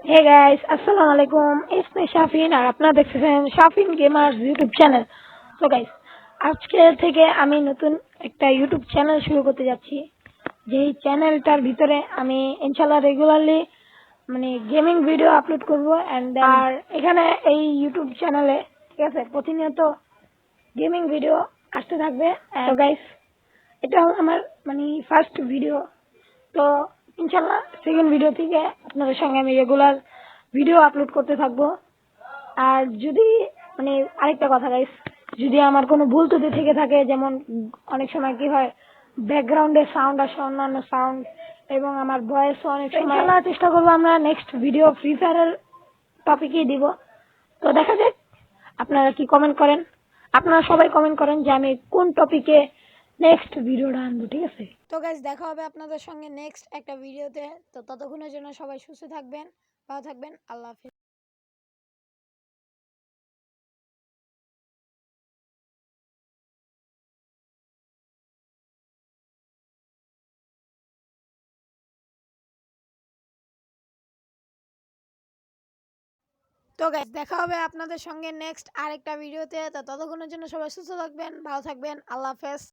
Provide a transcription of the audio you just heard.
Hey guys, আসসালামু আলাইকুম। It's me Shafin আর আপনারা দেখতেছেন Shafin gamers YouTube channel. So guys, আজকে থেকে আমি নতুন একটা ইউটিউব চ্যানেল শুরু করতে যাচ্ছি। যেই চ্যানেলটার ভিতরে আমি ইনশাআল্লাহ রেগুলারলি গেমিং ভিডিও আপলোড করব আর এখানে এই ইউটিউব চ্যানেলে ঠিক আছে প্রতিনিয়ত গেমিং ভিডিও আসতে থাকবে। তো গাইস, এটা আমার ফার্স্ট ভিডিও। তো ইনশাল্লাহ সেকেন্ড ভিডিও থেকে আপনাদের সঙ্গে আমি রেগুলার ভিডিও আপলোড করতে থাকবো। আর যদি আরেকটা কথা গাইস, যদি আমার কোনো ভুল ত্রুটি থেকে থাকে, যেমন অনেক সময় কি হয় ব্যাকগ্রাউন্ডে সাউন্ড আসে, অন্যান্য সাউন্ড, এবং আমার ভয়েস অনেক সময়, ইনশাল্লাহ চেষ্টা করবো আমরা নেক্সট ভিডিও ফ্রি ফায়ারের টপিকই দিব। তো দেখা যাক আপনারা কি কমেন্ট করেন। আপনারা সবাই কমেন্ট করেন যে আমি কোন টপিকে নেক্সট ভিডিওটা আনবো, ঠিক আছে? তো গাইস, দেখা হবে আপনাদের সঙ্গে নেক্সট একটা ভিডিওতে। তো ততক্ষণের জন্য সবাই সুস্থ থাকবেন, ভালো থাকবেন। আল্লাহ হাফেজ। তো গাইস, দেখা হবে আপনাদের সঙ্গে নেক্সট আরেকটা ভিডিওতে। তো ততক্ষণের জন্য সবাই সুস্থ থাকবেন, ভালো থাকবেন। আল্লাহ হাফেজ।